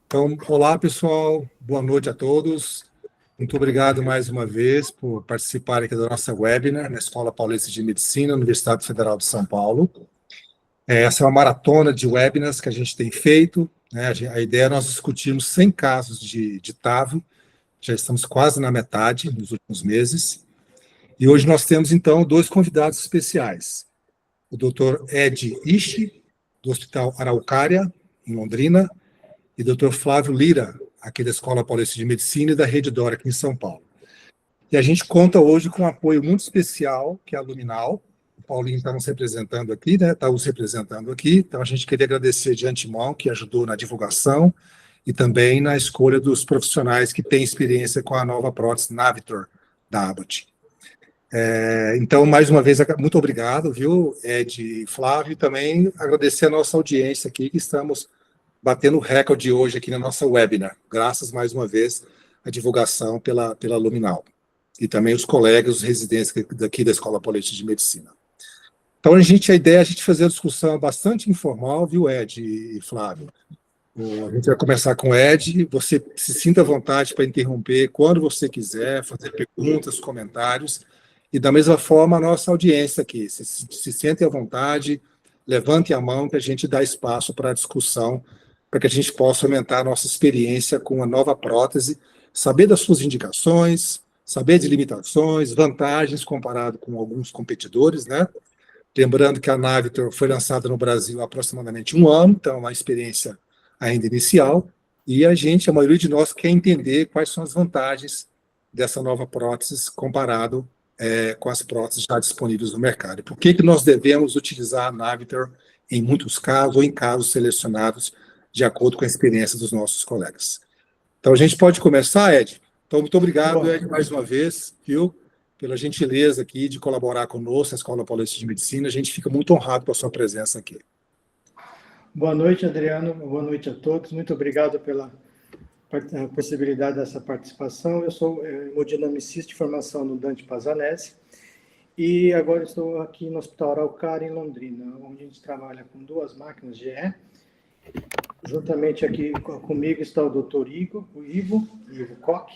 Então, olá, pessoal. Boa noite a todos. Muito obrigado mais uma vez por participar aqui da nossa webinar na Escola Paulista de Medicina, Universidade Federal de São Paulo. Essa é uma maratona de webinars que a gente tem feito, né? A ideia é nós discutirmos 100 casos de TAV, já estamos quase na metade nos últimos meses. E hoje nós temos, então, dois convidados especiais. O Dr. Ed Ishi, do Hospital Araucária, em Londrina, e Dr. Flávio Lira, aqui da Escola Paulista de Medicina e da Rede Dora, aqui em São Paulo. E a gente conta hoje com um apoio muito especial, que é a Luminal. O Paulinho está nos representando aqui, né? Está os representando aqui. Então, a gente queria agradecer de antemão, que ajudou na divulgação e também na escolha dos profissionais que têm experiência com a nova prótese Navitor da Abbott. Então, mais uma vez, muito obrigado, viu, Ed e Flávio, e também agradecer a nossa audiência aqui, que estamos batendo o recorde hoje aqui na nossa webinar, graças mais uma vez à divulgação pela Luminal. E também os colegas, os residentes daqui da Escola Paulista de Medicina. Então, a ideia é a gente fazer a discussão bastante informal, viu, Ed e Flávio? A gente vai começar com o Ed, você se sinta à vontade para interromper quando você quiser, fazer perguntas, comentários, e da mesma forma a nossa audiência aqui, se sentem à vontade, levante a mão que a gente dá espaço para a discussão, para que a gente possa aumentar a nossa experiência com a nova prótese, saber das suas indicações, saber de limitações, vantagens comparado com alguns competidores, né? Lembrando que a Navitor foi lançada no Brasil há aproximadamente 1 ano, então é uma experiência ainda inicial, e a maioria de nós quer entender quais são as vantagens dessa nova prótese comparado com as próteses já disponíveis no mercado. Por que nós devemos utilizar a Navitor em muitos casos, ou em casos selecionados, de acordo com a experiência dos nossos colegas. Então, a gente pode começar, Ed? Então, muito obrigado, Ed, mais uma vez, viu, pela gentileza aqui de colaborar conosco, a Escola Paulista de Medicina. A gente fica muito honrado com a sua presença aqui. Boa noite, Adriano. Boa noite a todos. Muito obrigado pela possibilidade dessa participação. Eu sou hemodinamicista de formação no Dante Pazanese e agora estou aqui no Hospital Araucária, em Londrina, onde a gente trabalha com 2 máquinas GE. Juntamente aqui comigo está o Dr. Ivo Koch.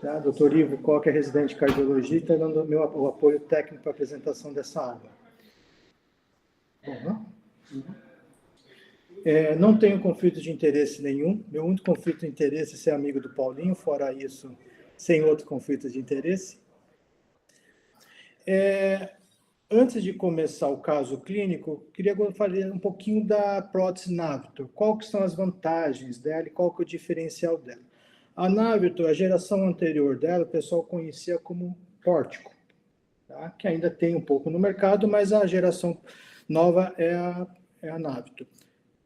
Tá? Dr. Ivo Koch é residente de cardiologia e está dando o apoio técnico para a apresentação dessa aula. Não tenho conflito de interesse nenhum. Meu único conflito de interesse é ser amigo do Paulinho, fora isso, sem outro conflito de interesse. Antes de começar o caso clínico, queria falar um pouquinho da prótese Navitor. Quais são as vantagens dela e qual que é o diferencial dela? A Navitor, a geração anterior dela, o pessoal conhecia como Pórtico, tá? Que ainda tem um pouco no mercado, mas a geração nova é a Navitor.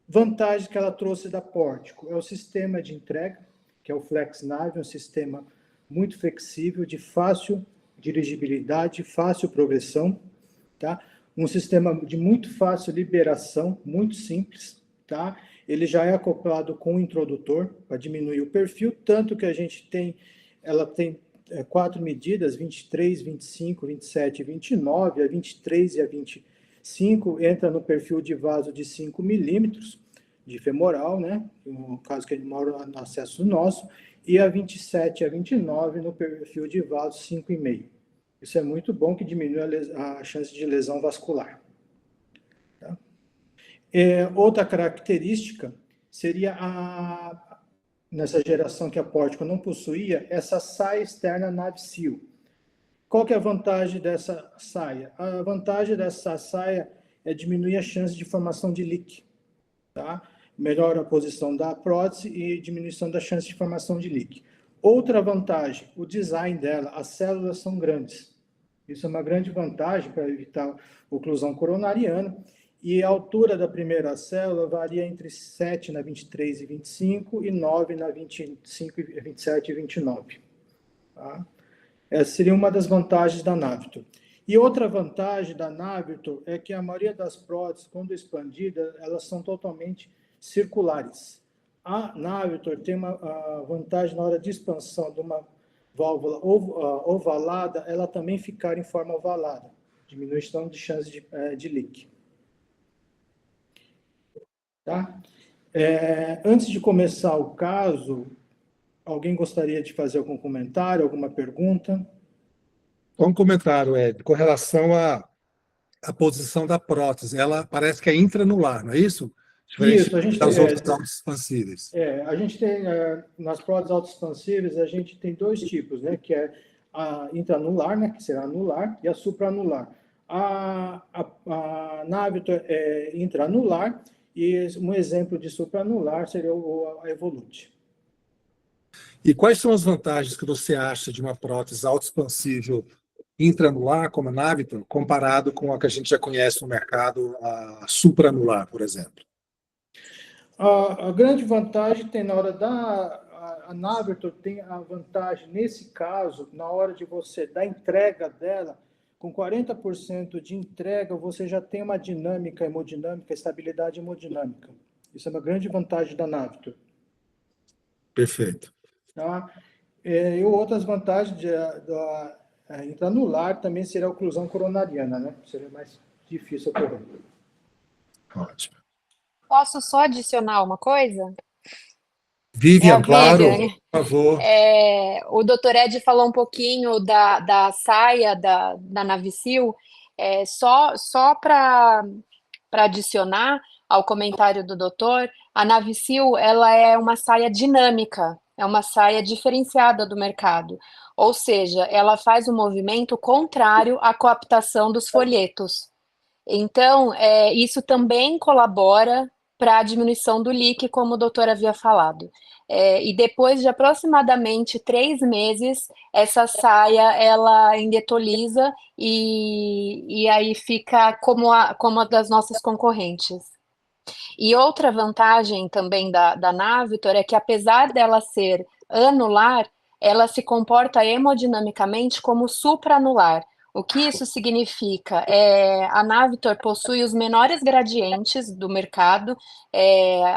Vantagem que ela trouxe da Pórtico é o sistema de entrega, que é o FlexNav, um sistema muito flexível, de fácil dirigibilidade, fácil progressão, tá? Um sistema de muito fácil liberação, muito simples, tá? Ele já é acoplado com o introdutor para diminuir o perfil, tanto que a gente tem, ela tem 4 medidas, 23, 25, 27 e 29, a 23 e a 25 entra no perfil de vaso de 5 milímetros de femoral, né? No caso que ele mora no acesso nosso, e a 27 e a 29 no perfil de vaso 5,5. Isso é muito bom, que diminui a chance de lesão vascular. Tá? Outra característica seria, nessa geração que a Pórtico não possuía, essa saia externa NavSeal. Qual que é a vantagem dessa saia? A vantagem dessa saia é diminuir a chance de formação de leak. Tá? Melhora a posição da prótese e diminuição da chance de formação de leak. Outra vantagem, o design dela, as células são grandes. Isso é uma grande vantagem para evitar oclusão coronariana. E a altura da primeira célula varia entre 7 na 23 e 25 e 9 na 25, 27 e 29. Tá? Essa seria uma das vantagens da Navitor. E outra vantagem da Navitor é que a maioria das próteses, quando expandidas, elas são totalmente circulares. A Navitor tem uma vantagem na hora de expansão de uma válvula ovalada, ela também ficar em forma ovalada, diminuição de chance de leak. Tá? Antes de começar o caso, alguém gostaria de fazer algum comentário, alguma pergunta? Um comentário, Ed, com relação à posição da prótese. Ela parece que é intranular, não é isso? Diferente Isso, a gente das tem, outras autoexpansíveis. nas próteses autoexpansíveis, a gente tem dois tipos, né? Que é a intranular, né? Que será anular, e a supranular. A Navitor é intranular, e um exemplo de supranular seria a Evolute. E quais são as vantagens que você acha de uma prótese autoexpansível intranular, como a Navitor, comparado com a que a gente já conhece no mercado, a supranular, por exemplo? A grande vantagem tem na hora a Navitor tem a vantagem, nesse caso, na hora de você, da entrega dela, com 40% de entrega, você já tem uma dinâmica hemodinâmica, estabilidade hemodinâmica. Isso é uma grande vantagem da Navitor. Perfeito. Tá? E outras vantagens da intranular também seria a oclusão coronariana, né? Seria mais difícil ocorrer. Ótimo. Posso só adicionar uma coisa? É a Vivian, claro, Vivian. por favor. O Dr. Ed falou um pouquinho da saia da Navicil. Só para adicionar ao comentário do doutor, a Navicil ela é uma saia dinâmica, é uma saia diferenciada do mercado. Ou seja, ela faz um movimento contrário à coaptação dos folhetos. Então, isso também colabora para a diminuição do leak, como o doutor havia falado. E depois de aproximadamente 3 meses, essa saia ela endetoliza e aí fica como a das nossas concorrentes. E outra vantagem também da Navitor é que, apesar dela ser anular, ela se comporta hemodinamicamente como supraanular. O que isso significa? A Navitor possui os menores gradientes do mercado.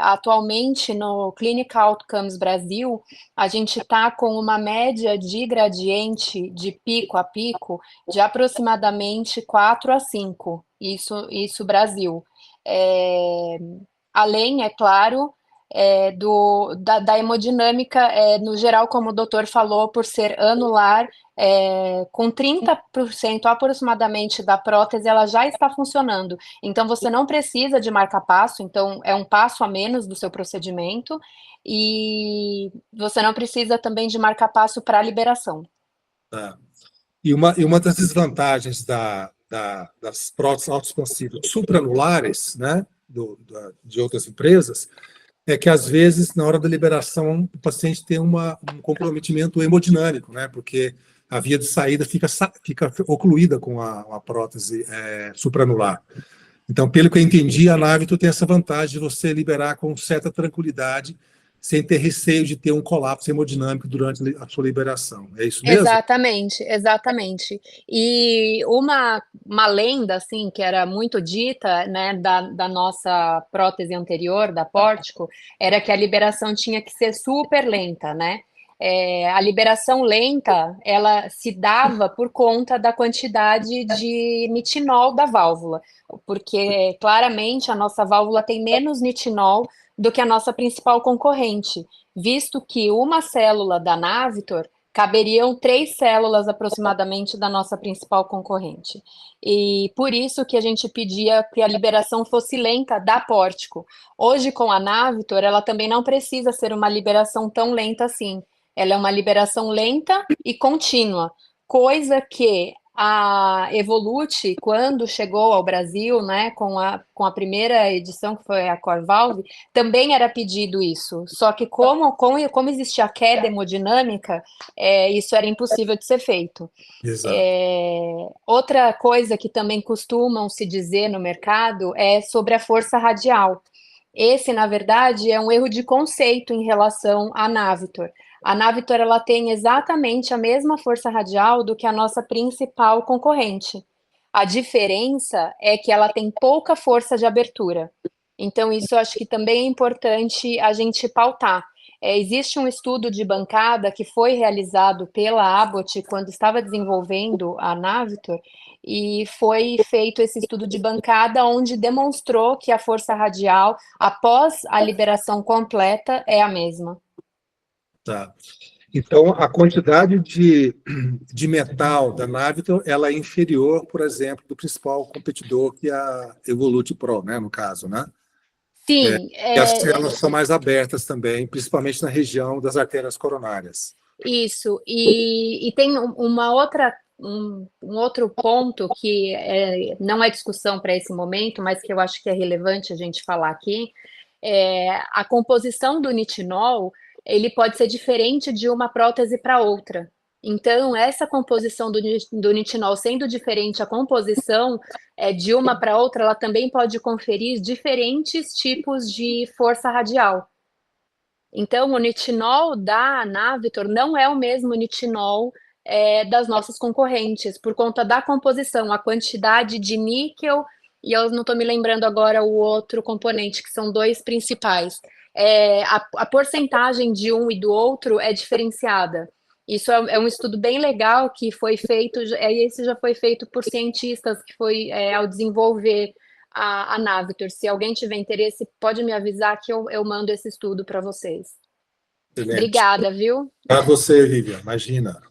Atualmente, no Clinical Outcomes Brasil, a gente está com uma média de gradiente de pico a pico de aproximadamente 4 a 5. Isso Brasil. É, Além, é claro, da hemodinâmica, no geral, como o doutor falou, por ser anular, com 30% aproximadamente da prótese, ela já está funcionando. Então, você não precisa de marca-passo, então é um passo a menos do seu procedimento, e você não precisa também de marca-passo para liberação. Tá. E uma das desvantagens das próteses autoexpansivas supranulares, né, de outras empresas, é que, às vezes, na hora da liberação, o paciente tem um comprometimento hemodinâmico, né, porque a via de saída fica ocluída com a prótese supranular. Então, pelo que eu entendi, a Navitor tem essa vantagem de você liberar com certa tranquilidade, sem ter receio de ter um colapso hemodinâmico durante a sua liberação. É isso mesmo? Exatamente, exatamente. E uma lenda, assim, que era muito dita, né, da nossa prótese anterior, da Pórtico, era que a liberação tinha que ser super lenta, né? A liberação lenta, ela se dava por conta da quantidade de nitinol da válvula, porque claramente a nossa válvula tem menos nitinol do que a nossa principal concorrente, visto que uma célula da Navitor caberiam 3 células aproximadamente da nossa principal concorrente. E por isso que a gente pedia que a liberação fosse lenta da Pórtico. Hoje, com a Navitor, ela também não precisa ser uma liberação tão lenta assim. Ela é uma liberação lenta e contínua, coisa que a Evolute, quando chegou ao Brasil, né, com a primeira edição, que foi a Core Valve, também era pedido isso. Só que como existia a queda hemodinâmica, isso era impossível de ser feito. Exato. Outra coisa que também costumam se dizer no mercado é sobre a força radial. Esse, na verdade, é um erro de conceito em relação à Navitor. A Navitor ela tem exatamente a mesma força radial do que a nossa principal concorrente. A diferença é que ela tem pouca força de abertura. Então, isso eu acho que também é importante a gente pautar. existe um estudo de bancada que foi realizado pela Abbott quando estava desenvolvendo a Navitor, e foi feito esse estudo de bancada onde demonstrou que a força radial, após a liberação completa, é a mesma. Tá. Então, a quantidade de metal da Navitor, ela é inferior, por exemplo, do principal competidor, que é a Evolute Pro, né, no caso, né? Sim, E as células são mais abertas também, principalmente na região das artérias coronárias. isso. E tem uma outra, um outro ponto que não é discussão para esse momento, mas que eu acho que é relevante a gente falar aqui, a composição do nitinol, ele pode ser diferente de uma prótese para outra. Então, essa composição do nitinol sendo diferente, a composição de uma para outra, ela também pode conferir diferentes tipos de força radial. Então, o nitinol da Navitor não é o mesmo nitinol das nossas concorrentes, por conta da composição, a quantidade de níquel, e eu não estou me lembrando agora o outro componente, que são dois principais. A porcentagem de um e do outro é diferenciada. Isso é um estudo bem legal que foi feito, esse já foi feito por cientistas, que foi ao desenvolver a Navitor. Se alguém tiver interesse, pode me avisar que eu mando esse estudo para vocês. Excelente. Obrigada, viu? Para você, Vivian, imagina.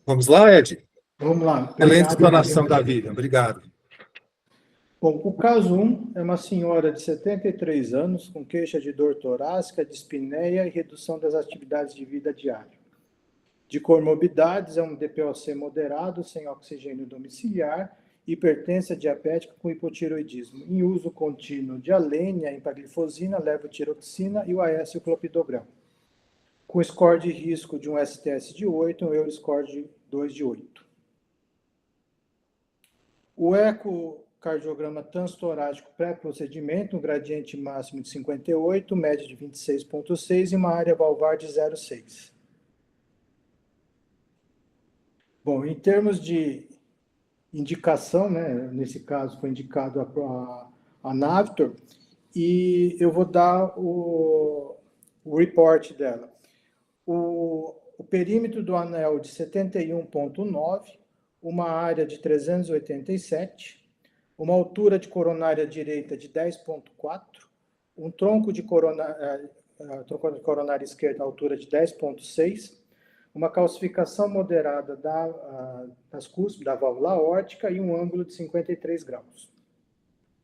Vamos lá, Ed? Vamos lá. Excelente explanação da Vivian, obrigado. Bom, o caso 1 é uma senhora de 73 anos com queixa de dor torácica, dispneia e redução das atividades de vida diária. De comorbidades, é um DPOC moderado, sem oxigênio domiciliar, hipertensa diabética com hipotiroidismo, em uso contínuo de alênia, empaglifosina, levotiroxina e o AS e o clopidogrel, com score de risco de um STS de 8 e um Euroscore de 2 de 8. O ecocardiograma transtorácico pré-procedimento, um gradiente máximo de 58, média de 26,6 e uma área valvar de 0,6. Bom, em termos de indicação, né, nesse caso foi indicado a Navitor, e eu vou dar o report dela. O perímetro do anel de 71,9, uma área de 387, uma altura de coronária direita de 10,4, um tronco de coronária esquerda na altura de 10,6, uma calcificação moderada das cúspides, da válvula aórtica e um ângulo de 53 graus.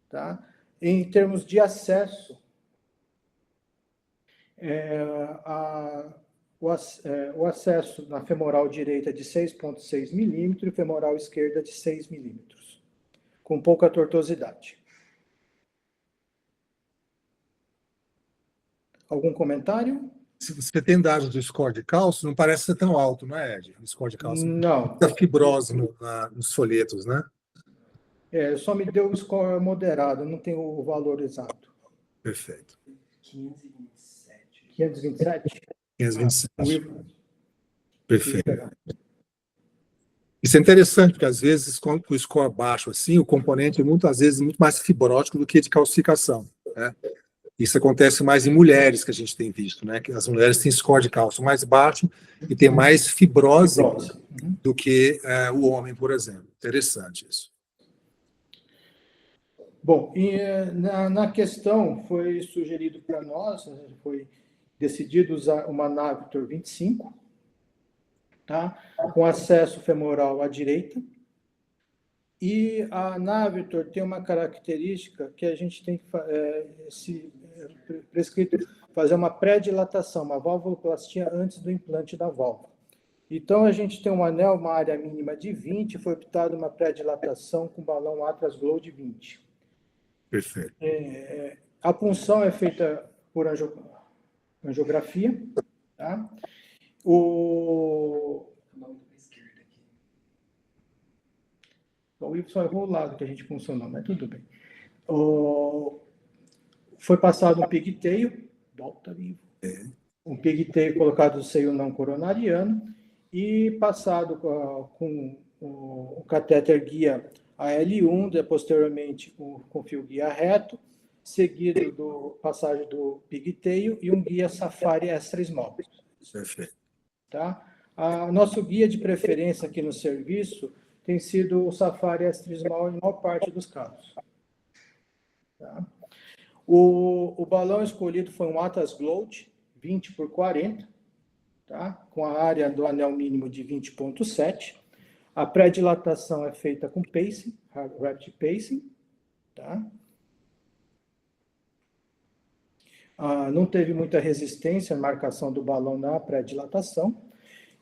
Tá? Em termos de acesso, o acesso na femoral direita de 6,6 milímetros e femoral esquerda de 6 milímetros, com pouca tortuosidade. Algum comentário? Se você tem dados do score de cálcio, não parece ser tão alto, não é, Ed? O score de cálcio. Não. Muita fibrose nos folhetos, né? Só me deu o score moderado, não tem o valor exato. Perfeito. 527? 527. Perfeito. Isso é interessante, porque às vezes, com o score baixo assim, o componente é muitas vezes muito mais fibrótico do que de calcificação, né? Isso acontece mais em mulheres, que a gente tem visto, né? Que as mulheres têm score de cálcio mais baixo e tem mais fibrose do que o homem, por exemplo. Interessante isso. Bom, e na questão foi sugerido para nós, foi decidido usar uma Navitor 25, tá? Com acesso femoral à direita. E a Navitor tem uma característica que a gente tem que prescrito fazer uma pré-dilatação, uma valvuloplastia antes do implante da válvula. Então, a gente tem um anel, uma área mínima de 20, foi optado uma pré-dilatação com balão Atlas Glow de 20. Perfeito. A punção é feita por angiografia, tá? O Y errou o lado que a gente funcionou, mas tudo bem. Foi passado um pigtail, volta vivo. Um pigtail colocado no seio não coronariano e passado com o catéter guia AL1, posteriormente com fio guia reto, seguido do passagem do Pigtail e um guia Safari Extra Small. Perfeito. Tá? Nosso guia de preferência aqui no serviço tem sido o Safari Extra Small em maior parte dos casos. Tá? O balão escolhido foi um Atlas Gloat 20 por 40, tá? Com a área do anel mínimo de 20,7. A pré-dilatação é feita com pacing, rapid pacing. Tá? Não teve muita resistência à marcação do balão na pré-dilatação.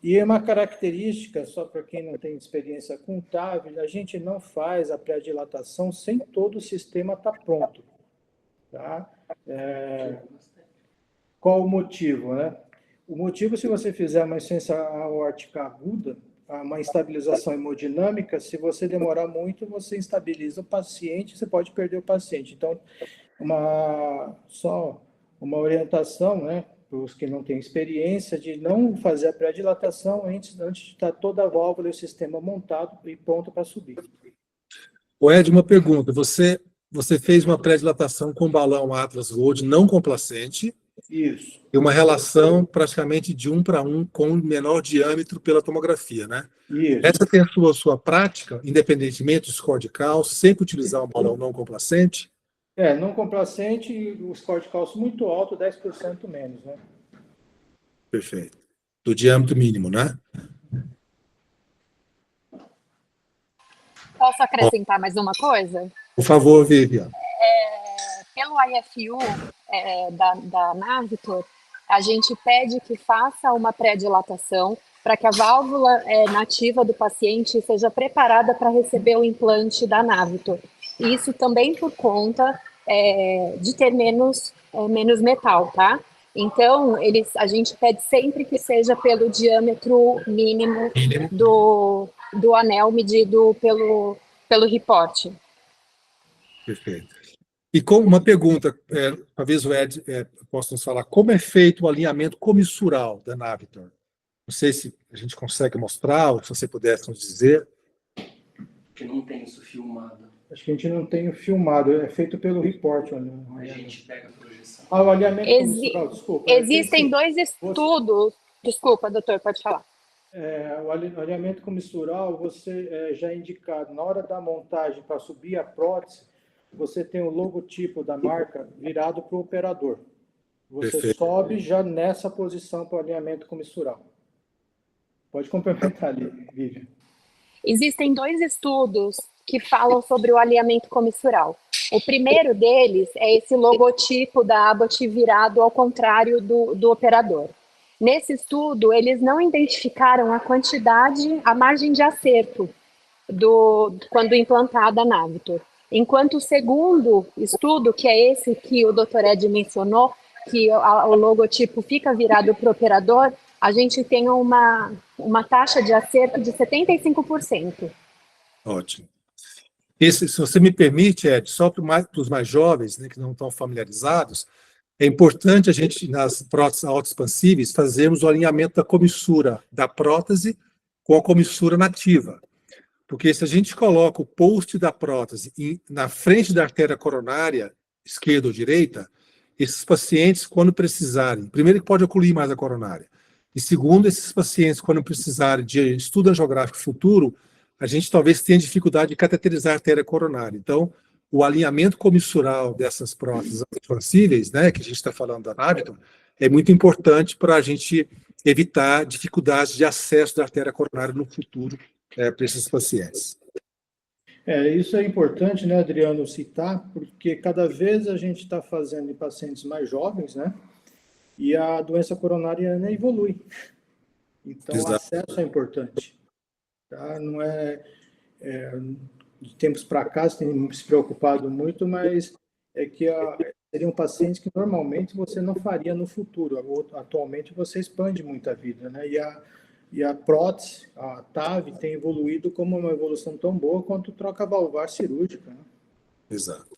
E uma característica, só para quem não tem experiência com TAV, a gente não faz a pré-dilatação sem todo o sistema estar pronto. Tá? Qual o motivo? Né? O motivo, se você fizer uma insuficiência aórtica aguda, uma instabilização hemodinâmica, se você demorar muito, você instabiliza o paciente, você pode perder o paciente. Então, só uma orientação, né, para os que não têm experiência, de não fazer a pré-dilatação antes de estar toda a válvula e o sistema montado e pronto para subir. O Ed, uma pergunta. Você fez uma pré-dilatação com balão Atlas Gold não complacente. Isso. E uma relação praticamente de 1 para 1 com menor diâmetro pela tomografia, né? Isso. Essa tem a sua prática, independentemente do score de cálcio, sempre utilizar um balão não complacente? Não complacente e o score de cálcio muito alto, 10% menos, né? Perfeito. Do diâmetro mínimo, né? Posso acrescentar mais uma coisa? Por favor, Vivian. Pelo IFU da Navitor, a gente pede que faça uma pré-dilatação para que a válvula nativa do paciente seja preparada para receber o implante da Navitor. Isso também por conta de ter menos metal, tá? Então, a gente pede sempre que seja pelo diâmetro mínimo do anel medido pelo reporte. Perfeito. E com uma pergunta, talvez o Ed possa nos falar, como é feito o alinhamento comissural da Navitor? Não sei se a gente consegue mostrar, ou se você pudesse nos dizer. Que não tem isso filmado. Acho que a gente não tem o filmado, é feito pelo report. A gente pega a projeção. O alinhamento comissural, desculpa. Existem dois estudos. Desculpa, doutor, pode falar. O alinhamento comissural, você já é indicado, na hora da montagem para subir a prótese, você tem o logotipo da marca virado para o operador. Você Perfeito. sobe já nessa posição para o alinhamento comissural. Pode complementar ali, Vivian. Existem dois estudos que falam sobre o alinhamento comissural. O primeiro deles é esse logotipo da Abbott virado ao contrário do operador. Nesse estudo, eles não identificaram a quantidade, a margem de acerto quando implantada a Navitor. Enquanto o segundo estudo, que é esse que o Dr. Ed mencionou, que o logotipo fica virado para o operador, a gente tem uma taxa de acerto de 75%. Ótimo. Se você me permite, Ed, só para os mais jovens, né, que não estão familiarizados, é importante a gente, nas próteses autoexpansíveis, fazermos o alinhamento da comissura da prótese com a comissura nativa. Porque se a gente coloca o post da prótese na frente da artéria coronária, esquerda ou direita, esses pacientes, quando precisarem, primeiro que pode ocluir mais a coronária, e segundo, esses pacientes, quando precisarem de estudo angiográfico futuro, a gente talvez tenha dificuldade de cateterizar a artéria coronária. Então, o alinhamento comissural dessas próteses autoexpansíveis, né, que a gente está falando da Navitor, é muito importante para a gente evitar dificuldades de acesso da artéria coronária no futuro para esses pacientes. Isso é importante, né, Adriano, citar, porque cada vez a gente está fazendo em pacientes mais jovens, né, e a doença coronariana evolui. Então, Exato. o acesso é importante. Tá? Não de tempos para cá, você tem se preocupado muito, mas é que seriam pacientes que normalmente você não faria no futuro. Atualmente você expande muito a vida, né? E a prótese, a TAV, tem evoluído como uma evolução tão boa quanto troca valvar cirúrgica. Né? Exato.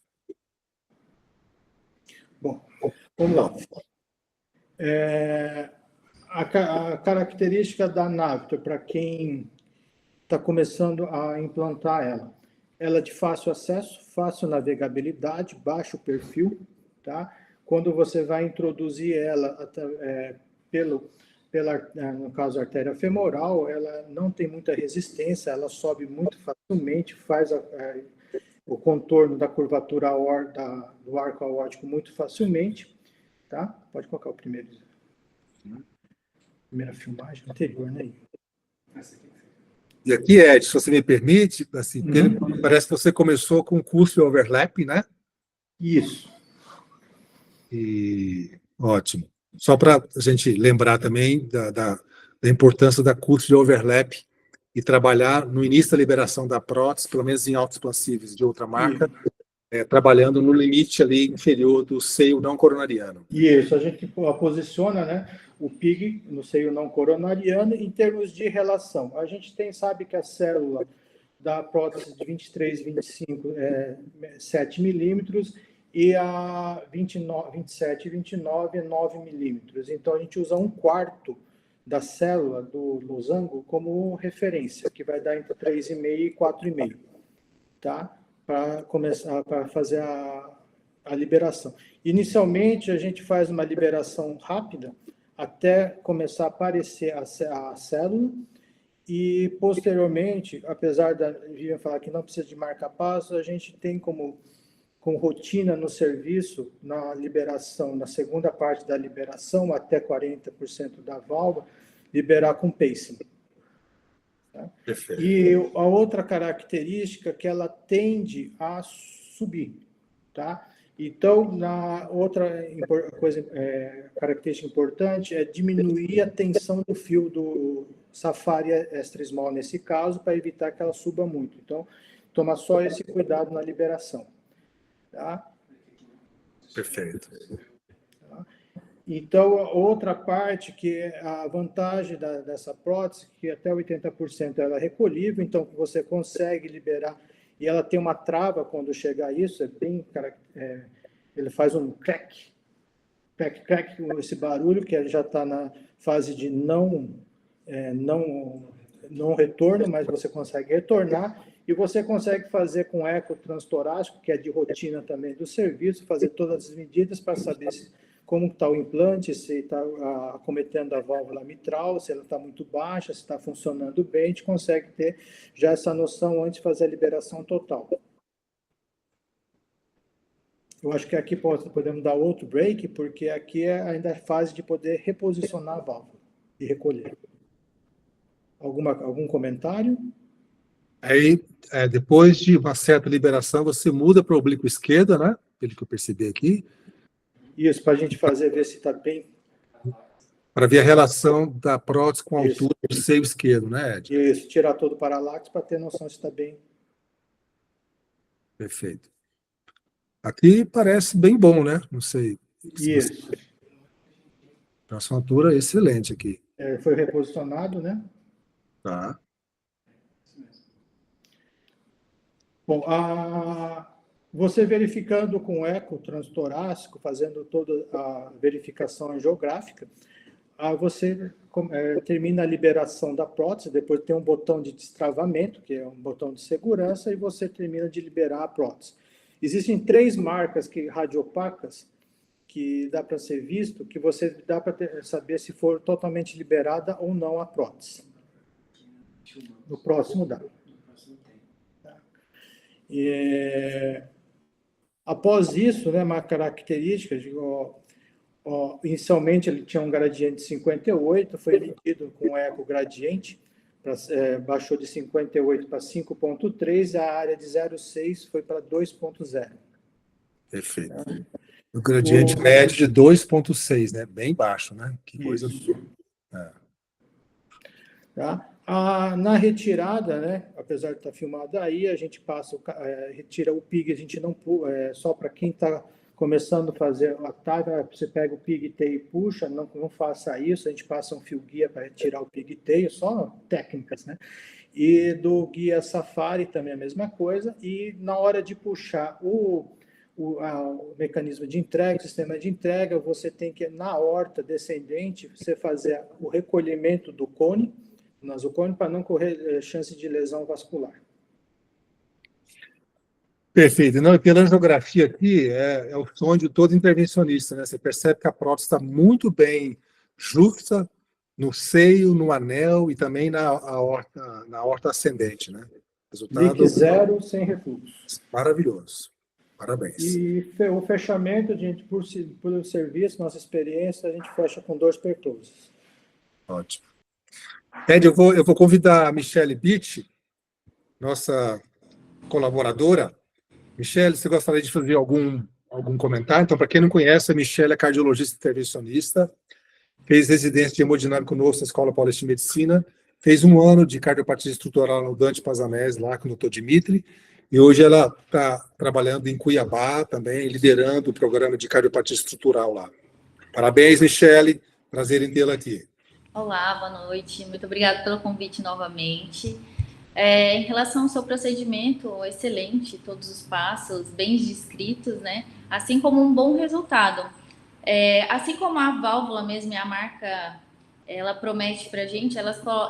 Bom, vamos lá. A característica da Navitor, para quem está começando a implantar ela é de fácil acesso, fácil navegabilidade, baixo perfil, tá? Quando você vai introduzir ela no caso, a artéria femoral, ela não tem muita resistência, ela sobe muito facilmente, faz o contorno da curvatura do arco aórtico muito facilmente, tá? Pode colocar o primeira filmagem anterior, né? E aqui, Ed, se você me permite, assim, parece que você começou com o curso de overlap, né? Isso. E ótimo. Só para a gente lembrar também da importância da curso de overlap e trabalhar no início da liberação da prótese, pelo menos em autoexpansíveis de outra marca, trabalhando no limite ali inferior do seio não coronariano. Isso, a gente posiciona, né, o PIG no seio não coronariano em termos de relação. A gente sabe que a célula da prótese de 23, 25 é 7 milímetros e a 27 e 29 é 9 milímetros. Então, a gente usa 1/4 da célula do losango como referência, que vai dar entre 3,5 e 4,5, tá? Para começar, para fazer a liberação. Inicialmente, a gente faz uma liberação rápida até começar a aparecer a célula e, posteriormente, apesar da Vivian falar que não precisa de marca-passo, a gente tem com rotina no serviço, na liberação, na segunda parte da liberação, até 40% da válvula, liberar com pacing. Tá? Perfeito. E a outra característica é que ela tende a subir, tá? Então, característica importante é diminuir a tensão do fio do Safari Extra Small, nesse caso, para evitar que ela suba muito. Então, toma só esse cuidado na liberação. Tá? Perfeito. Então, outra parte que é a vantagem dessa prótese, que até 80% ela é recolhível, então você consegue liberar, e ela tem uma trava quando chega a isso, ele faz um crack, esse barulho que já está na fase de não retorno, mas você consegue retornar, e você consegue fazer com eco transtorácico, que é de rotina também do serviço, fazer todas as medidas para saber como está o implante, se está acometendo a válvula mitral, se ela está muito baixa, se está funcionando bem, a gente consegue ter já essa noção antes de fazer a liberação total. Eu acho que aqui podemos dar outro break, porque aqui ainda é a fase de poder reposicionar a válvula e recolher. Algum comentário? Aí, depois de uma certa liberação, você muda para o oblíquo esquerda, né? Pelo que eu percebi aqui. Isso, para a gente ver se está bem. Para ver a relação da prótese com a altura do seio esquerdo, né, Ed? Isso, tirar todo o paralaxe para ter noção se está bem. Perfeito. Aqui parece bem bom, né? Não sei. Isso. A sua altura é excelente aqui. Foi reposicionado, né? Tá. Bom, você verificando com eco transtorácico, fazendo toda a verificação angiográfica, você termina a liberação da prótese, depois tem um botão de destravamento, que é um botão de segurança, e você termina de liberar a prótese. Existem 3 marcas radiopacas que dá para ser visto, que você dá para saber se for totalmente liberada ou não a prótese. No próximo dá. Após isso, né, uma característica, inicialmente ele tinha um gradiente de 58, foi medido com eco gradiente, baixou de 58 para 5,3, a área de 0,6 foi para 2,0. Perfeito. O gradiente médio de 2,6, né? Bem baixo, né? Que coisa. Tá? Na retirada, né, apesar de estar filmado aí, a gente retira o PIG, a gente não só para quem está começando a fazer a TAV, você pega o PIG-T e puxa, não faça isso, a gente passa um fio guia para retirar o PIG-T, só técnicas, né? E do guia Safari também a mesma coisa, e na hora de puxar o mecanismo de entrega, o sistema de entrega, você tem que, na horta descendente, você fazer o recolhimento do cone, nasocone, para não correr chance de lesão vascular. Perfeito. Não, e pela angiografia aqui, é o sonho de todo intervencionista, né? Você percebe que a prótese está muito bem justa no seio, no anel e também na aorta ascendente, né? Resultado LIC zero, sem refluxo. maravilhoso. Parabéns. E o fechamento, a gente, por serviço, nossa experiência, a gente fecha com 2 percursos. Ótimo. Ed, eu vou convidar a Michele Bitt, nossa colaboradora. Michele, você gostaria de fazer algum comentário? Então, para quem não conhece, a Michele é cardiologista intervencionista, fez residência de hemodinâmica conosco na Escola Paulista de Medicina, fez 1 ano de cardiopatia estrutural no Dante Pazanese, lá com o Dr. Dimitri, e hoje ela está trabalhando em Cuiabá também, liderando o programa de cardiopatia estrutural lá. Parabéns, Michele, prazer em tê-la aqui. Olá, boa noite, muito obrigada pelo convite novamente. Em relação ao seu procedimento, excelente, todos os passos bem descritos, né? Assim como um bom resultado. Assim como a válvula mesmo e a marca, ela promete para a gente,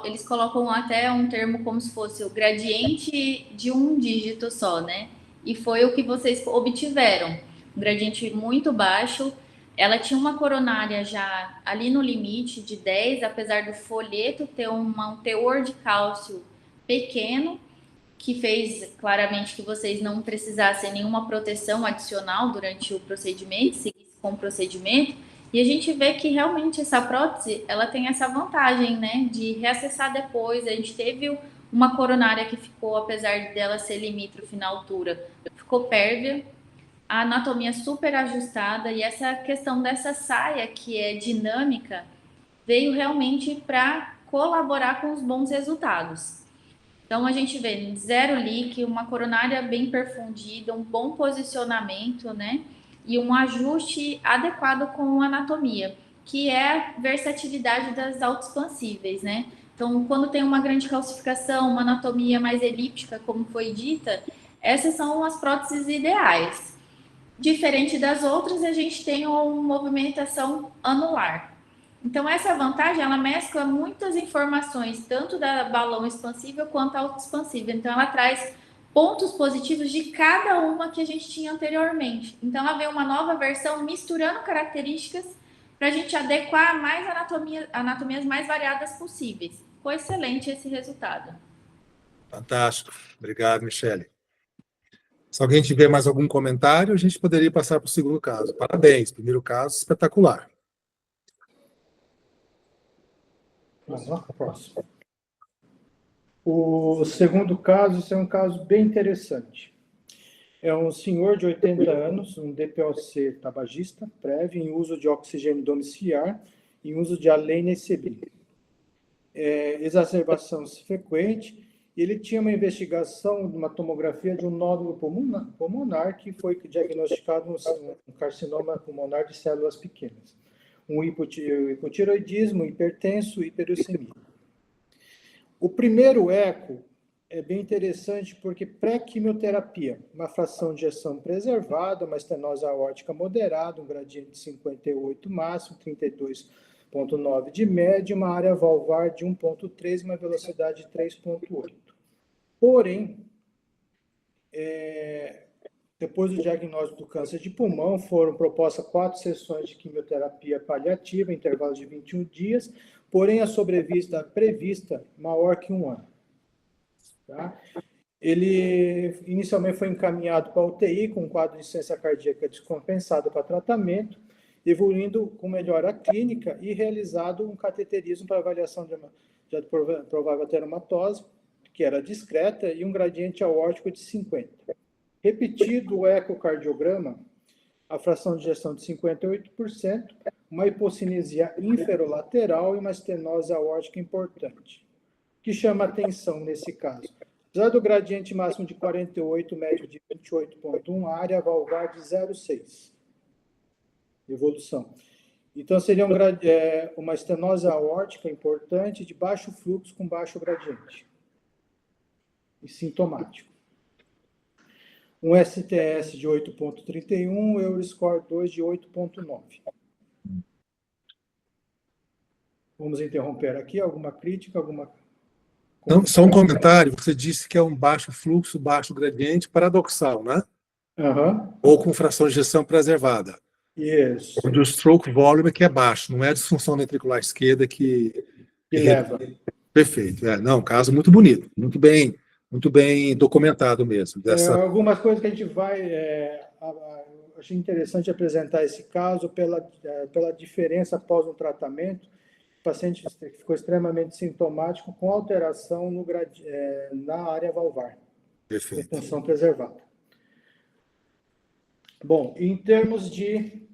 eles colocam até um termo como se fosse o gradiente de 1 dígito só, né? E foi o que vocês obtiveram, um gradiente muito baixo. Ela tinha uma coronária já ali no limite de 10, apesar do folheto ter um teor de cálcio pequeno, que fez claramente que vocês não precisassem nenhuma proteção adicional durante o procedimento, seguisse com o procedimento. E a gente vê que realmente essa prótese, ela tem essa vantagem, né, de reacessar depois. A gente teve uma coronária que ficou, apesar dela ser limítrofe na altura, ficou pérvia, a anatomia super ajustada, e essa questão dessa saia que é dinâmica veio realmente para colaborar com os bons resultados. Então a gente vê 0 leak, uma coronária bem perfundida, um bom posicionamento, né? E um ajuste adequado com a anatomia, que é a versatilidade das autoexpansíveis, né? Então, quando tem uma grande calcificação, uma anatomia mais elíptica, como foi dita, essas são as próteses ideais. Diferente das outras, a gente tem uma movimentação anular. Então, essa vantagem, ela mescla muitas informações, tanto da balão expansível quanto autoexpansível. Então, ela traz pontos positivos de cada uma que a gente tinha anteriormente. Então, ela vem uma nova versão misturando características para a gente adequar mais anatomias mais variadas possíveis. Ficou excelente esse resultado. Fantástico. Obrigado, Michele. Se alguém tiver mais algum comentário, a gente poderia passar para o segundo caso. Parabéns, primeiro caso, espetacular. Próximo. O segundo caso, é um caso bem interessante. É um senhor de 80 anos, um DPOC tabagista, prévio, em uso de oxigênio domiciliar, em uso de Alenia e Sebrin. Exacerbação frequente. Ele tinha uma investigação, uma tomografia de um nódulo pulmonar que foi diagnosticado um carcinoma pulmonar de células pequenas. Um hipotireoidismo, hipertenso e hiperuricemia. O primeiro eco é bem interessante porque pré-quimioterapia, uma fração de ejeção preservada, uma estenose aórtica moderada, um gradiente de 58 máximo, 32,9 de média, uma área valvar de 1,3 e uma velocidade de 3,8. Porém, depois do diagnóstico do câncer de pulmão, foram propostas 4 sessões de quimioterapia paliativa, intervalo de 21 dias, porém a sobrevida prevista maior que 1 ano. Tá? Ele inicialmente foi encaminhado para a UTI com um quadro de insuficiência cardíaca descompensada para tratamento, evoluindo com melhora clínica e realizado um cateterismo para avaliação de provável ateromatose, que era discreta, e um gradiente aórtico de 50. Repetido o ecocardiograma, a fração de ejeção de 58%, uma hipocinesia inferolateral e uma estenose aórtica importante. O que chama atenção nesse caso? Apesar do gradiente máximo de 48, médio de 28,1, a área valvar de 0,6. Evolução. Então, seria uma estenose aórtica importante de baixo fluxo com baixo gradiente. E sintomático. Um STS de 8,31, Euroscore 2 de 8,9. Vamos interromper aqui. Alguma crítica? Não, só um comentário. Você disse que é um baixo fluxo, baixo gradiente, paradoxal, né? Aham, ou com fração de ejeção preservada, isso, onde o stroke volume que é baixo, não é a disfunção ventricular esquerda que leva. Perfeito. Não, caso muito bonito, muito bem documentado mesmo. Algumas coisas que a gente vai... achei interessante apresentar esse caso pela diferença após um tratamento. O paciente ficou extremamente sintomático com alteração na área valvar, com Perfeito. função preservada. Bom, em termos de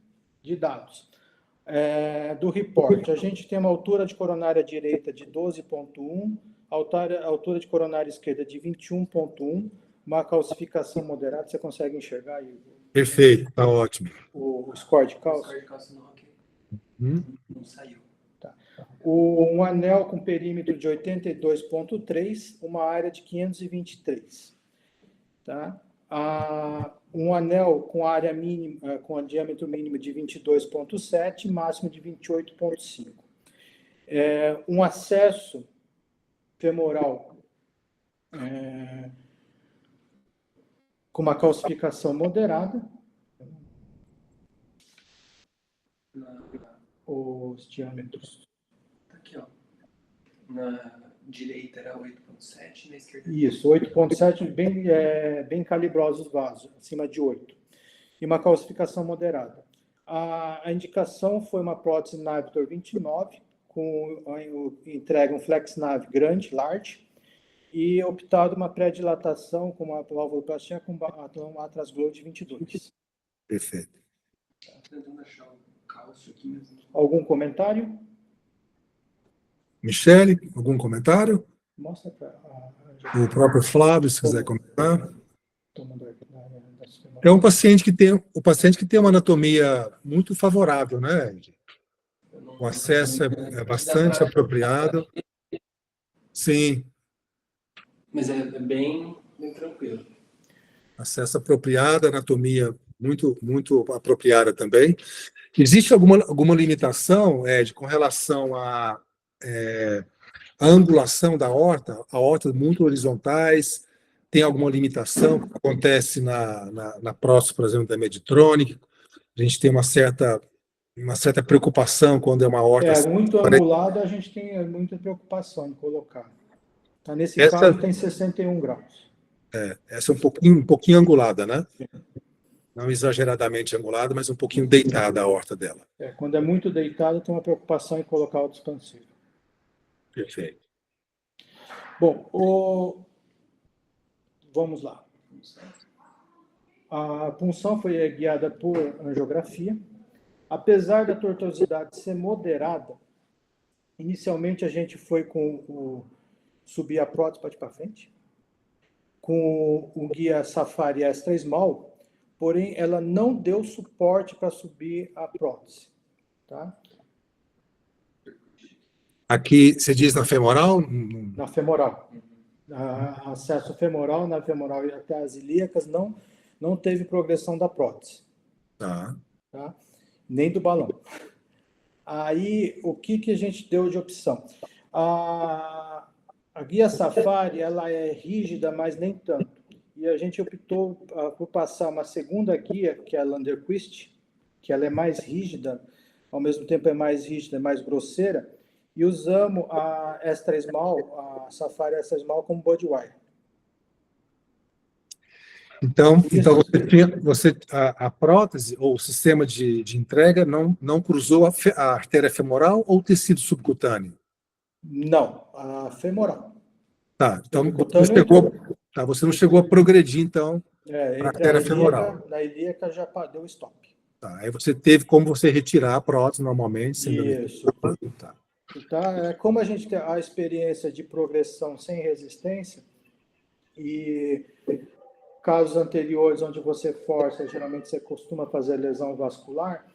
dados do report, a gente tem uma altura de coronária direita de 12,1, altura de coronária esquerda de 21,1, uma calcificação moderada. Você consegue enxergar aí Perfeito, está ótimo. o score de cálcio? Não saiu. Um anel com perímetro de 82,3, uma área de 523. Tá? Um anel com área mínima, com diâmetro mínimo de 22,7, máximo de 28,5. Um acesso femoral com uma calcificação moderada. Os diâmetros. Aqui, ó. Na direita era 8,7, na esquerda... Isso, 8,7, bem calibrosos os vasos, acima de 8. E uma calcificação moderada. A indicação foi uma prótese Navitor 29, entrega um FlexNav grande, large, e optado uma pré-dilatação com uma valvuloplastia com um Atlas Glow de 22. Perfeito. Tentando achar o cálcio aqui mesmo. Algum comentário? Michele, algum comentário? Mostra para O próprio Flávio, se quiser comentar. É um paciente que tem uma anatomia muito favorável, né, Ed? O acesso é bastante apropriado. Sim. Mas é bem tranquilo. Acesso apropriado, anatomia muito apropriada também. Existe alguma limitação, Ed, com relação à angulação da aorta muito horizontais? Tem alguma limitação que acontece na próstata, por exemplo, da Medtronic? A gente tem uma certa preocupação quando é uma aorta... muito angulada, a gente tem muita preocupação em colocar. Tá, nesse Essa, caso, tem 61 graus. Essa é um pouquinho angulada, né? Não exageradamente angulada, mas um pouquinho deitada a aorta dela. Quando é muito deitado, tem uma preocupação em colocar o expansivo. Perfeito. Bom, vamos lá. A punção foi guiada por angiografia. Apesar da tortuosidade ser moderada, inicialmente a gente foi subir a prótese, pode ir para frente, com o guia Safari Extra Small, porém ela não deu suporte para subir a prótese. Tá? Aqui, você diz na femoral? Na femoral. Acesso femoral, na femoral e até as ilíacas não teve progressão da prótese. Tá. Nem do balão. Aí, o que a gente deu de opção? A guia Safari, ela é rígida, mas nem tanto. E a gente optou por passar uma segunda guia, que é a Landerquist, que ela é mais rígida, ao mesmo tempo é mais rígida, mais grosseira, e usamos a Extra Small, a Safari Extra Small como body wire. Então a prótese ou o sistema de entrega não cruzou a artéria femoral ou o tecido subcutâneo? Não, a femoral. Tá, então você não chegou a progredir, então, para a artéria femoral. Na ilíaca já deu stop. Tá, aí você teve como você retirar a prótese normalmente. Isso. Tá. Então, como a gente tem a experiência de progressão sem resistência e casos anteriores onde você força, geralmente você costuma fazer lesão vascular,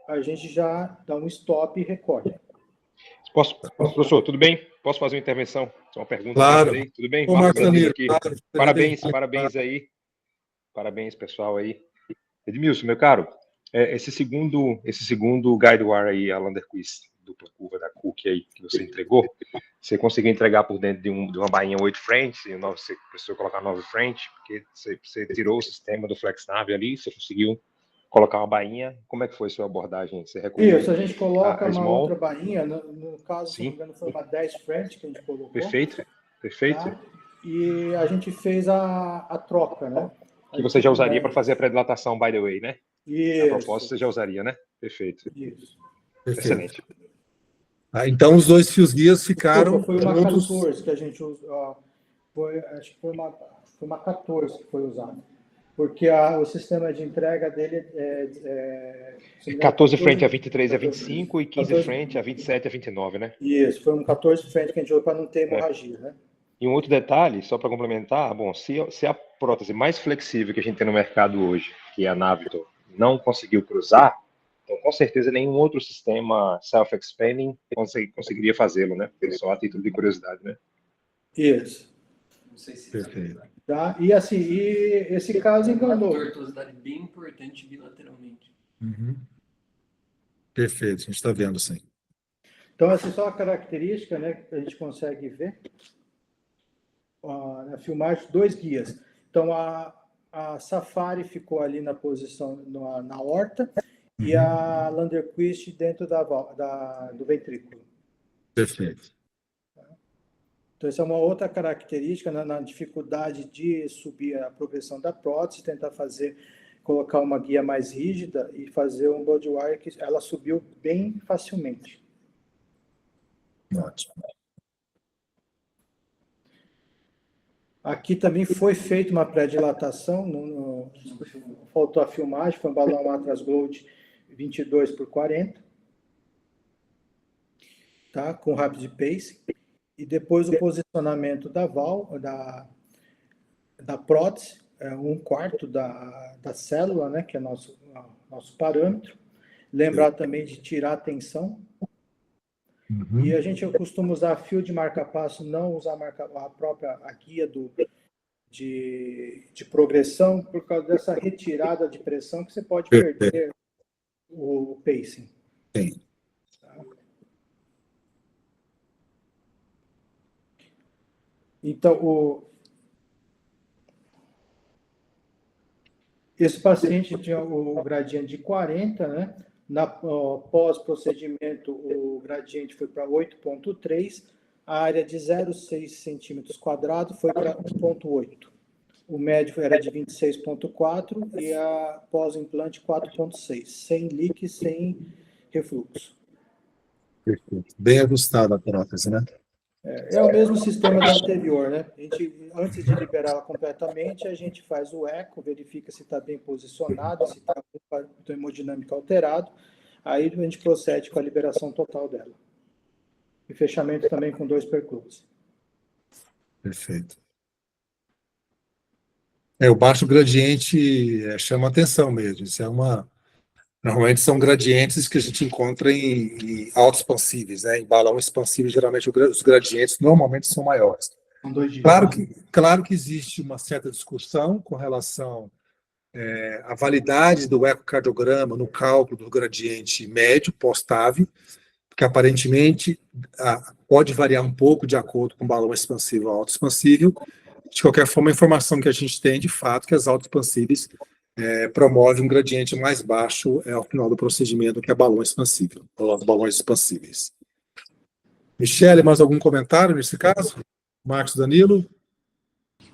a gente já dá um stop e recolhe. Professor, tudo bem? Posso fazer uma intervenção? Só uma pergunta. Claro. Aí? Tudo bem? Marcos Danilo, aqui. claro. Parabéns aí. Parabéns, pessoal aí. Edmilson, meu caro, esse segundo Guidewire aí, a Landerquist, dupla curva da Cook aí que você entregou, você conseguiu entregar por dentro de uma bainha 8 frente, e você precisou colocar 9 frente, porque você tirou o sistema do FlexNav ali, você conseguiu colocar uma bainha. Como é que foi a sua abordagem? Você recolheu Isso, a gente coloca a uma small? outra bainha, no caso, se não me Sim, engano, foi uma 10 French que a gente colocou. perfeito, perfeito. Tá? E a gente fez a troca, né? Que você já usaria para fazer a predilatação, by the way, né? Isso. A propósito, você já usaria, né? Perfeito. Isso. Perfeito. Excelente. Então, os dois fios guias ficaram Desculpa, foi uma juntos. 14 que a gente usou. Acho que foi uma 14 que foi usada. Porque o sistema de entrega dele é 14 frente a 23 a 25 e 15 14, frente a 27 a 29, né? Isso, foi um 14 frente que a gente usou para não ter hemorragia, né? E um outro detalhe, só para complementar, bom, se a prótese mais flexível que a gente tem no mercado hoje, que é a Navitor, não conseguiu cruzar, então com certeza nenhum outro sistema self-expanding conseguiria fazê-lo, né? Só a título de curiosidade, né? Isso. Não sei se Perfeito. Tá? E assim, esse caso enganou. uma tortuosidade bem importante bilateralmente. Uhum. Perfeito, a gente está vendo, sim. Então, essa é só a característica, né, que a gente consegue ver na filmagem, 2 guias. Então, a Safari ficou ali na posição, na horta, e a Landerquist dentro do ventrículo. Perfeito. Então, essa é uma outra característica na dificuldade de subir a progressão da prótese, tentar colocar uma guia mais rígida e fazer um bodywire que ela subiu bem facilmente. Ótimo. Aqui também foi feita uma pré-dilatação, faltou a filmagem, foi um balão Atlas Gold 22x40, tá? Com rapid pace. E depois o posicionamento da prótese, 1/4 da célula, né? Que é nosso parâmetro. Lembrar também de tirar a tensão. E a gente costuma usar fio de marca-passo, não usar a guia de progressão, por causa dessa retirada de pressão que você pode perder o pacing. Sim. Tá? Então, esse paciente tinha o gradiente de 40, né? Pós-procedimento, o gradiente foi para 8,3, a área de 0,6 centímetros quadrados foi para 1,8. O médio era de 26,4 e a pós-implante 4,6, sem leak, sem refluxo. Perfeito. Bem ajustada a prótese, né? É o mesmo sistema do anterior, né? Antes de liberá-la completamente, a gente faz o eco, verifica se está bem posicionado, se está com o hemodinâmico alterado, aí a gente procede com a liberação total dela. E fechamento também com 2 perclose. Perfeito. O baixo gradiente chama atenção mesmo. Isso normalmente são gradientes que a gente encontra em autoexpansíveis, né? Em balão expansível, geralmente os gradientes normalmente são maiores. São 2 dias. Claro que existe uma certa discussão com relação à validade do ecocardiograma no cálculo do gradiente médio pós-TAV, porque aparentemente pode variar um pouco de acordo com balão expansível ou autoexpansível. De qualquer forma, a informação que a gente tem, de fato, que as autoexpansíveis promovem um gradiente mais baixo ao final do procedimento que é balão expansível, ou balões expansíveis. Michele, mais algum comentário nesse caso? Marcos, Danilo?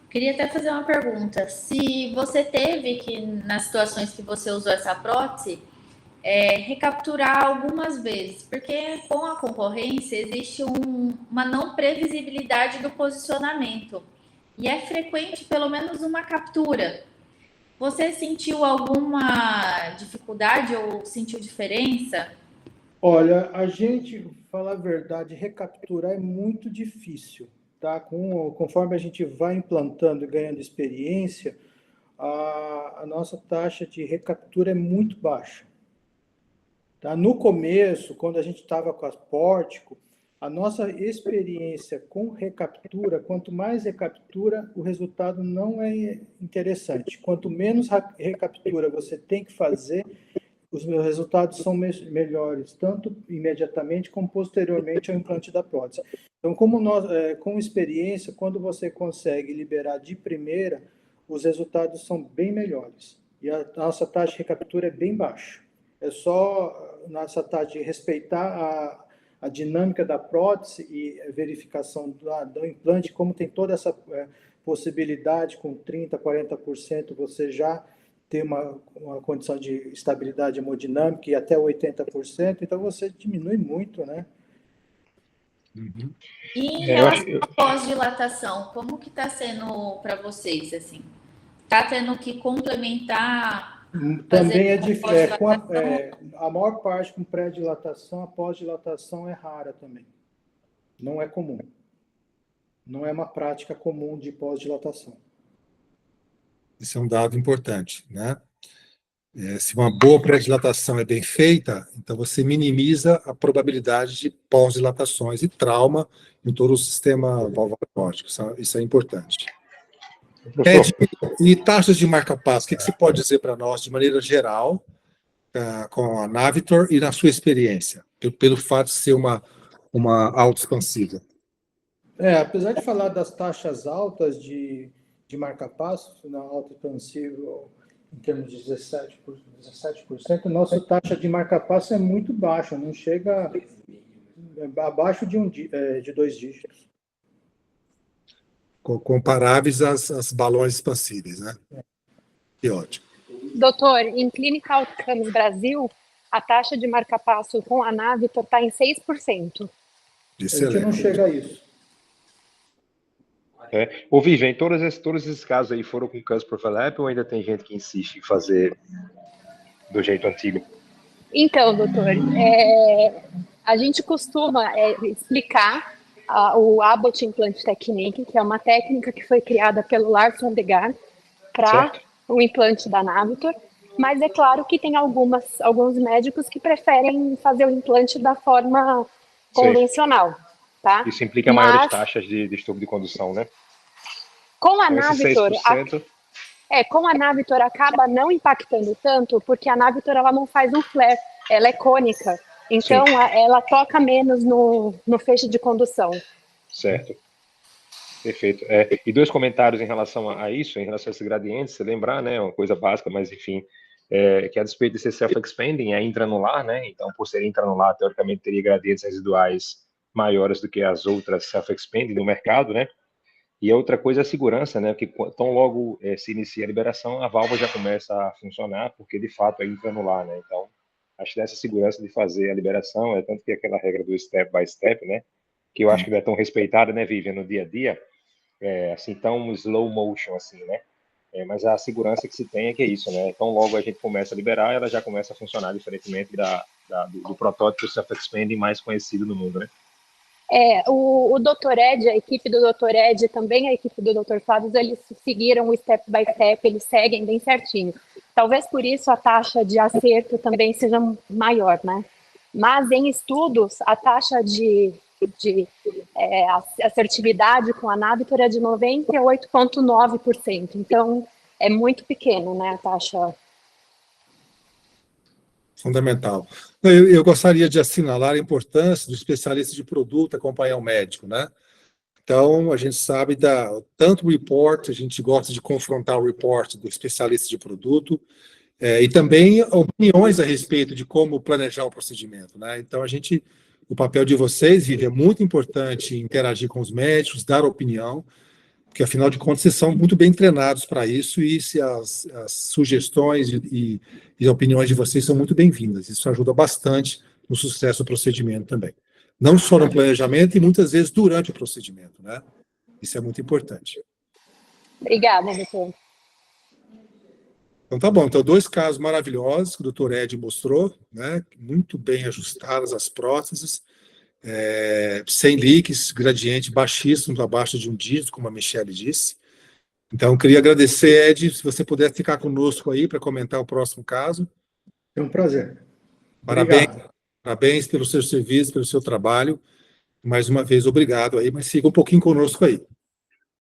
Queria até fazer uma pergunta. Se você teve que, nas situações que você usou essa prótese, recapturar algumas vezes, porque com a concorrência existe uma não previsibilidade do posicionamento. E é frequente pelo menos uma captura. Você sentiu alguma dificuldade ou sentiu diferença? Olha, a gente, falar a verdade, recapturar é muito difícil, tá? Conforme a gente vai implantando e ganhando experiência, a nossa taxa de recaptura é muito baixa. Tá? No começo, quando a gente estava com as pórtico, a nossa experiência com recaptura, quanto mais recaptura, o resultado não é interessante. Quanto menos recaptura você tem que fazer, os meus resultados são melhores, tanto imediatamente como posteriormente ao implante da prótese. Então, com experiência, quando você consegue liberar de primeira, os resultados são bem melhores. E a nossa taxa de recaptura é bem baixa. É só nossa taxa de respeitar a dinâmica da prótese e a verificação do implante, como tem toda essa possibilidade, com 30%, 40%, você já ter uma condição de estabilidade hemodinâmica e até 80%, então você diminui muito, né? E em relação à pós-dilatação, como que está sendo para vocês, assim? Está tendo que complementar? Também é difícil. A maior parte com pré-dilatação, a pós-dilatação é rara também. Não é comum. Não é uma prática comum de pós-dilatação. Isso é um dado importante, né? Se uma boa pré-dilatação é bem feita, então você minimiza a probabilidade de pós-dilatações e trauma em todo o sistema valvológico. Isso é importante. Ed, e taxas de marca-passo, o que você pode dizer para nós, de maneira geral, com a Navitor e na sua experiência, pelo fato de ser uma autoexpansiva? Apesar de falar das taxas altas de marca-passo, na autoexpansiva, em termos de 17%, nossa taxa de marca-passo é muito baixa, não chega abaixo de 2 dígitos. Comparáveis às balões expansíveis, né? Que ótimo. Doutor, em Clinical Outcomes Brasil, a taxa de marca-passo com a Navitor está em 6%. Excelente. A gente não chega a isso. Ô, Vivian, todos esses casos aí foram com cusp overlap ou ainda tem gente que insiste em fazer do jeito antigo? Então, doutor, a gente costuma explicar o Abbott Implant Technique, que é uma técnica que foi criada pelo Lars Sondegaard para o implante da Navitor, mas é claro que tem alguns médicos que preferem fazer o implante da forma convencional, tá? Isso implica maiores taxas de distúrbio de condução, né? Com a Navitor, com a Navitor acaba não impactando tanto, porque a Navitor ela não faz um flare, ela é cônica, então ela toca menos no feixe de condução. Certo. Perfeito. E 2 comentários em relação a isso, em relação a esses gradientes, você lembrar, né, uma coisa básica, mas enfim, que a despeito de ser self-expanding, é intranular, né, então por ser intranular, teoricamente teria gradientes residuais maiores do que as outras self-expanding no mercado, né, e a outra coisa é a segurança, né, porque tão logo se inicia a liberação, a válvula já começa a funcionar, porque de fato é intranular, né, então acho que dessa segurança de fazer a liberação, tanto que aquela regra do step by step, né, que eu acho que não é tão respeitada, né, Vivian, no dia a dia, assim, tão slow motion, assim, né? Mas a segurança que se tem é que é isso, né? Então, logo a gente começa a liberar, ela já começa a funcionar diferentemente do protótipo self-expanding mais conhecido no mundo, né? O Dr. Ed, a equipe do Dr. Ed, também a equipe do Dr. Flávio, eles seguiram o step by step, eles seguem bem certinho. Talvez por isso a taxa de acerto também seja maior, né? Mas em estudos, a taxa de assertividade com a Navitor é de 98,9%. Então, é muito pequeno, né, a taxa. Fundamental. Eu gostaria de assinalar a importância do especialista de produto acompanhar o médico, né? Então, a gente sabe tanto o report, a gente gosta de confrontar o report do especialista de produto, e também opiniões a respeito de como planejar o procedimento, né? Então, o papel de vocês, Vivi, é muito importante interagir com os médicos, dar opinião, porque, afinal de contas, vocês são muito bem treinados para isso e se as sugestões e opiniões de vocês são muito bem-vindas. Isso ajuda bastante no sucesso do procedimento também. Não só no planejamento e muitas vezes durante o procedimento, né? Isso é muito importante. Obrigada, doutor. Então, tá bom. Então, 2 casos maravilhosos que o doutor Ed mostrou, né? Muito bem ajustadas as próteses, sem leaks, gradiente baixíssimo, abaixo de 1 dígito, como a Michelle disse. Então, queria agradecer, Ed, se você puder ficar conosco aí para comentar o próximo caso. É um prazer. Parabéns pelo seu serviço, pelo seu trabalho. Mais uma vez, obrigado aí, mas fica um pouquinho conosco aí.